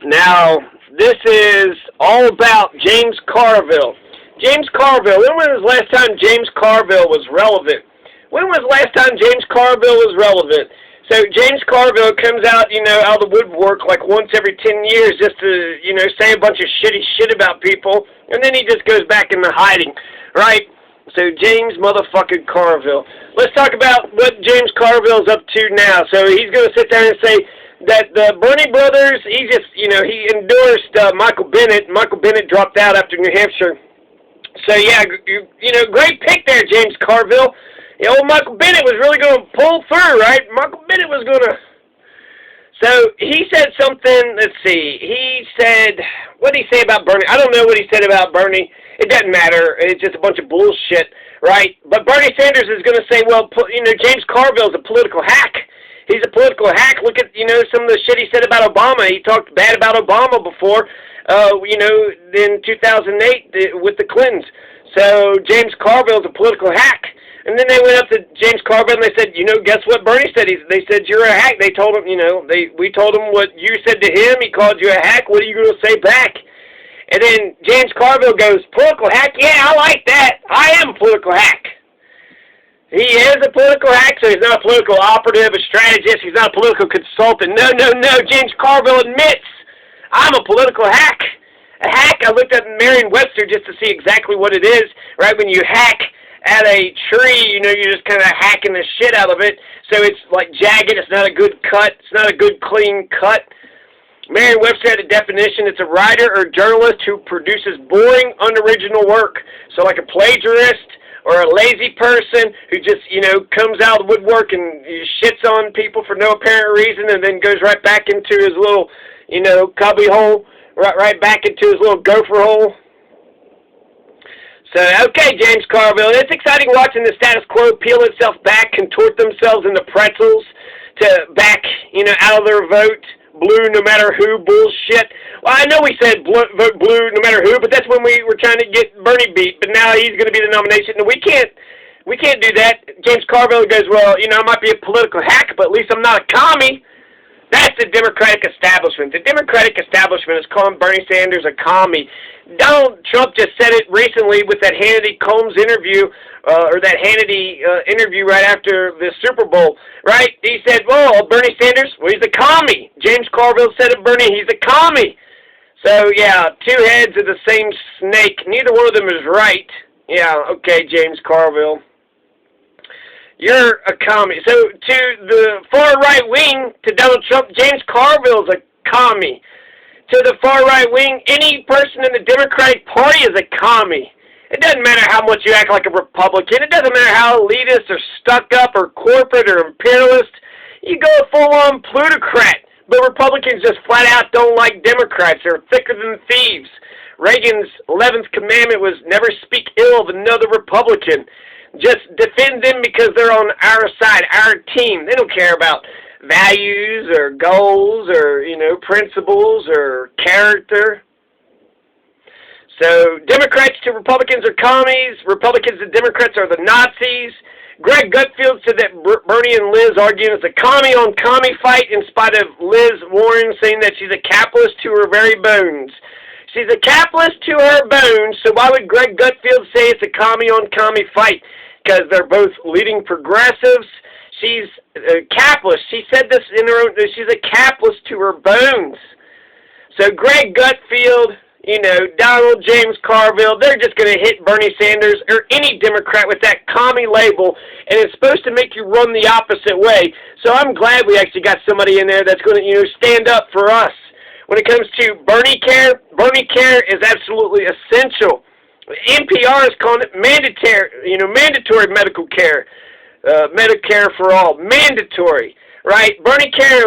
Now, this is all about James Carville. James Carville, when was the last time James Carville was relevant? When was the last time James Carville was relevant? So James Carville comes out, out of the woodwork like once every 10 years just to, say a bunch of shitty shit about people, and then he just goes back into hiding, right? So James motherfucking Carville. Let's talk about what James Carville's up to now. So he's going to sit there and say that the Bernie brothers, he endorsed Michael Bennett. Michael Bennett dropped out after New Hampshire. So yeah, great pick there, James Carville. Old Michael Bennett was really going to pull through, right? Michael Bennett was going to... So he said something, let's see. He said, what did he say about Bernie? I don't know what he said about Bernie. It doesn't matter. It's just a bunch of bullshit, right? But Bernie Sanders is going to say, well, James Carville's a political hack. He's a political hack. Look at, some of the shit he said about Obama. He talked bad about Obama before, in 2008 with the Clintons. So James Carville's a political hack. And then they went up to James Carville and they said, guess what Bernie said? They said, you're a hack. They told him, we told him what you said to him. He called you a hack. What are you going to say back? And then James Carville goes, political hack? Yeah, I like that. I am a political hack. He is a political hack, so he's not a political operative, a strategist. He's not a political consultant. No. James Carville admits, I'm a political hack. A hack, I looked at Merriam-Webster just to see exactly what it is, right? When you hack at a tree, you're just kind of hacking the shit out of it. So it's like jagged. It's not a good cut. It's not a good clean cut. Merriam-Webster had a definition. It's a writer or journalist who produces boring, unoriginal work. So like a plagiarist or a lazy person who just, comes out of the woodwork and shits on people for no apparent reason and then goes right back into his little, cubby hole, right back into his little gopher hole. So, okay, James Carville, it's exciting watching the status quo peel itself back, contort themselves into pretzels to back, out of their vote, blue no matter who bullshit. Well, I know we said vote blue no matter who, but that's when we were trying to get Bernie beat, but now he's going to be the nomination, and we can't do that. James Carville goes, well, I might be a political hack, but at least I'm not a commie. That's the Democratic establishment. The Democratic establishment is calling Bernie Sanders a commie. Donald Trump just said it recently with that Hannity-Combs interview, or that Hannity interview right after the Super Bowl, right? He said, well, Bernie Sanders, well, he's a commie. James Carville said of Bernie, he's a commie. So, yeah, two heads of the same snake. Neither one of them is right. Yeah, okay, James Carville. You're a commie. So, to the far right wing, to Donald Trump, James Carville's a commie. To the far right wing, any person in the Democratic Party is a commie. It doesn't matter how much you act like a Republican. It doesn't matter how elitist or stuck up or corporate or imperialist. You go full-on plutocrat. But Republicans just flat out don't like Democrats. They're thicker than thieves. Reagan's 11th commandment was never speak ill of another Republican. Just defend them because they're on our side, our team. They don't care about values or goals or, principles or character. So Democrats to Republicans are commies. Republicans to Democrats are the Nazis. Greg Gutfeld said that Bernie and Liz arguing is a commie-on-commie fight in spite of Liz Warren saying that she's a capitalist to her very bones. She's a capitalist to her bones, so why would Greg Gutfeld say it's a commie-on-commie fight? Because they're both leading progressives. She's a capitalist. She said this in her own, she's a capitalist to her bones. So Greg Gutfeld, Donald James Carville, they're just going to hit Bernie Sanders or any Democrat with that commie label, and it's supposed to make you run the opposite way. So I'm glad we actually got somebody in there that's going to, stand up for us. When it comes to Bernie Care is absolutely essential. NPR is calling it mandatory medical care. Medicare for all. Mandatory, right? Bernie Care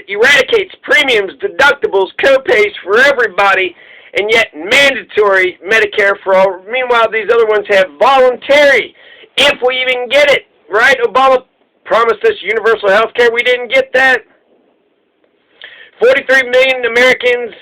eradicates premiums, deductibles, copays for everybody, and yet mandatory Medicare for all. Meanwhile, these other ones have voluntary, if we even get it, right? Obama promised us universal health care. We didn't get that. 43 million Americans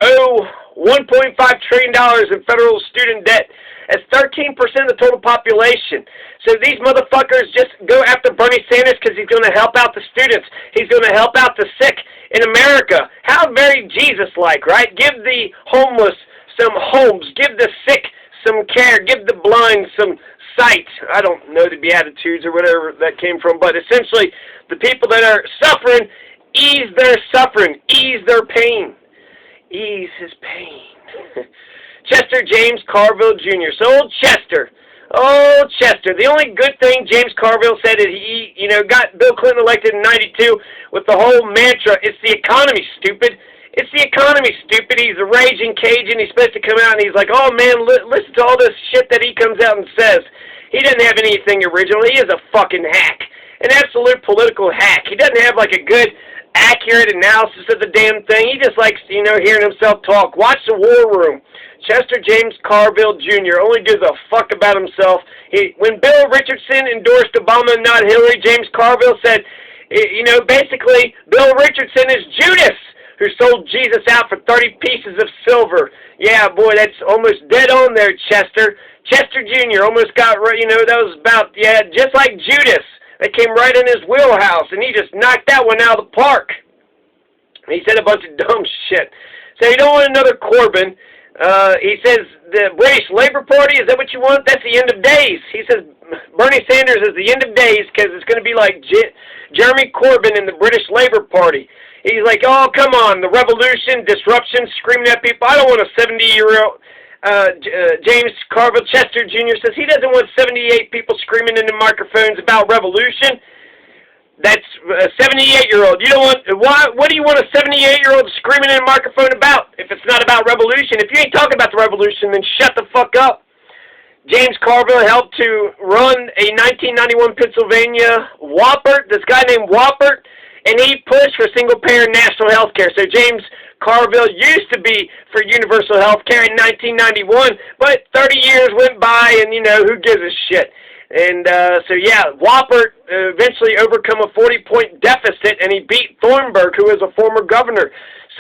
owe $1.5 trillion in federal student debt. That's 13% of the total population. So these motherfuckers just go after Bernie Sanders because he's going to help out the students. He's going to help out the sick in America. How very Jesus-like, right? Give the homeless some homes. Give the sick some care. Give the blind some sight. I don't know the Beatitudes or whatever that came from, but essentially the people that are suffering, ease their suffering. Ease their pain. Ease his pain. Chester James Carville Jr. So old Chester. Oh, Chester. The only good thing James Carville said is he, got Bill Clinton elected in '92 with the whole mantra, it's the economy, stupid. It's the economy, stupid. He's a raging Cajun. He's supposed to come out and he's like, oh, man, listen to all this shit that he comes out and says. He doesn't have anything original. He is a fucking hack. An absolute political hack. He doesn't have, like, a good, accurate analysis of the damn thing. He just likes, hearing himself talk. Watch The War Room. Chester James Carville Jr. only gives a fuck about himself. When Bill Richardson endorsed Obama and not Hillary, James Carville said, basically, Bill Richardson is Judas, who sold Jesus out for 30 pieces of silver. Yeah, boy, that's almost dead on there, Chester. Chester Jr. almost got, that was about, just like Judas. That came right in his wheelhouse, and he just knocked that one out of the park. He said a bunch of dumb shit. So you don't want another Corbyn. He says the British Labour Party, is that what you want? That's the end of days. He says Bernie Sanders is the end of days because it's going to be like Jeremy Corbyn in the British Labour Party. He's like, oh, come on, the revolution, disruption, screaming at people. I don't want a 70-year-old. James Carville Chester Jr. says he doesn't want 78 people screaming into microphones about revolution. That's a 78-year-old. You don't want. What do you want a 78-year-old screaming in a microphone about if it's not about revolution? If you ain't talking about the revolution, then shut the fuck up. James Carville helped to run a 1991 Pennsylvania Woppert, this guy named Woppert, and he pushed for single-payer national health care. So James Carville used to be for universal health care in 1991, but 30 years went by, and, who gives a shit? And Woppert eventually overcome a 40-point deficit, and he beat Thornburg, who was a former governor.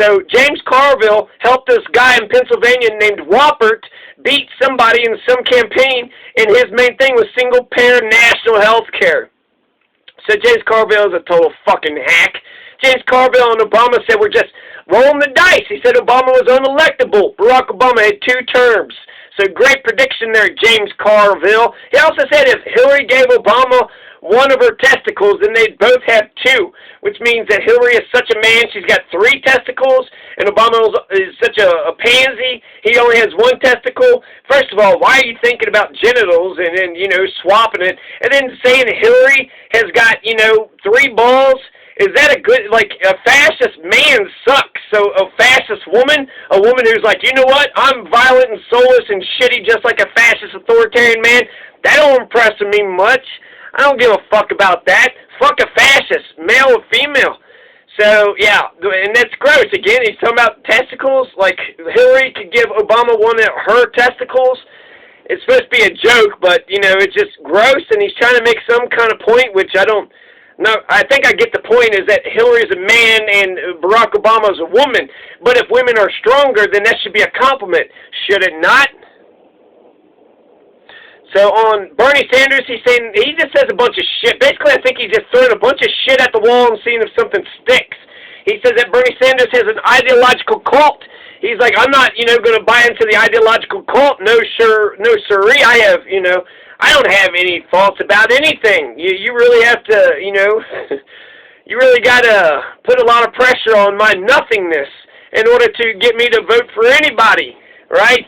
So James Carville helped this guy in Pennsylvania named Woppert beat somebody in some campaign, and his main thing was single-payer national health care. So James Carville is a total fucking hack. James Carville and Obama said we're just rolling the dice. He said Obama was unelectable. Barack Obama had 2 terms. So great prediction there, James Carville. He also said if Hillary gave Obama one of her testicles, then they'd both have 2, which means that Hillary is such a man, she's got 3 testicles, and Obama is such a pansy, he only has 1 testicle. First of all, why are you thinking about genitals and then, swapping it? And then saying Hillary has got, 3 balls? Is that a good, a fascist man sucks. So a fascist woman, a woman who's like, you know what, I'm violent and soulless and shitty just like a fascist authoritarian man, that don't impress me much. I don't give a fuck about that. Fuck a fascist, male or female. So, yeah, and that's gross. Again, he's talking about testicles, like Hillary could give Obama one of her testicles. It's supposed to be a joke, but, it's just gross, and he's trying to make some kind of point, which I don't. No, I think I get the point is that Hillary's a man and Barack Obama's a woman. But if women are stronger, then that should be a compliment. Should it not? So on Bernie Sanders, he just says a bunch of shit. Basically, I think he's just throwing a bunch of shit at the wall and seeing if something sticks. He says that Bernie Sanders has an ideological cult. He's like, I'm not, going to buy into the ideological cult. No, sirree. I have, I don't have any thoughts about anything. You really have to, you really got to put a lot of pressure on my nothingness in order to get me to vote for anybody, right?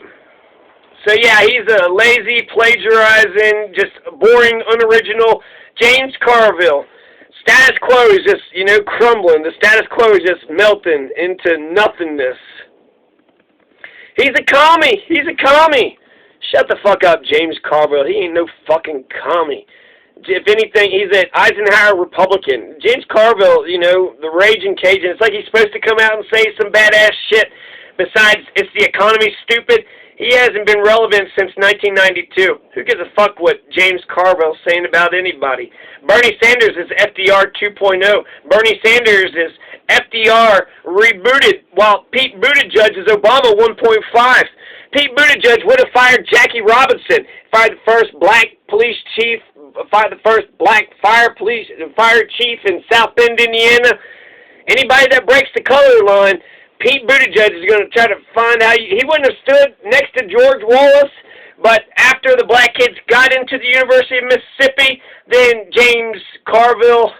So, yeah, he's a lazy, plagiarizing, just boring, unoriginal James Carville. Status quo is just, crumbling. The status quo is just melting into nothingness. He's a commie. He's a commie. Shut the fuck up, James Carville. He ain't no fucking commie. If anything, he's an Eisenhower Republican. James Carville, the raging Cajun, it's like he's supposed to come out and say some badass shit besides it's the economy, stupid. He hasn't been relevant since 1992. Who gives a fuck what James Carville's saying about anybody? Bernie Sanders is FDR 2.0. Bernie Sanders is FDR rebooted, while Pete Buttigieg is Obama 1.5. Pete Buttigieg would have fired Jackie Robinson, fired the first black police chief, fired the first black fire chief in South Bend, Indiana. Anybody that breaks the color line, Pete Buttigieg is going to try to find how he wouldn't have stood next to George Wallace, but after the black kids got into the University of Mississippi, then James Carville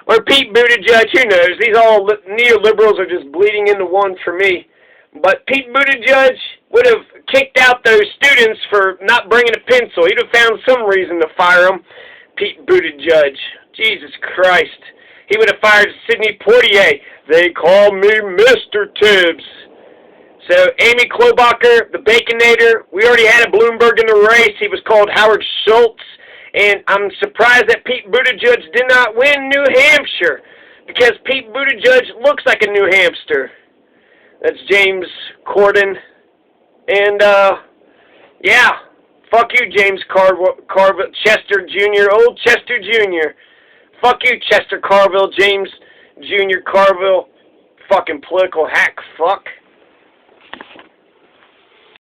or Pete Buttigieg, who knows? These all neoliberals are just bleeding into one for me. But Pete Buttigieg would have kicked out those students for not bringing a pencil. He'd have found some reason to fire them. Pete Buttigieg. Jesus Christ. He would have fired Sidney Poitier. They call me Mr. Tibbs. So, Amy Klobuchar, the Baconator, we already had a Bloomberg in the race. He was called Howard Schultz. And I'm surprised that Pete Buttigieg did not win New Hampshire, because Pete Buttigieg looks like a new hamster. That's James Corden. And, yeah. Fuck you, James Carville, Chester Jr., old Chester Jr. Fuck you, Chester Carville, James Jr. Carville, fucking political hack fuck.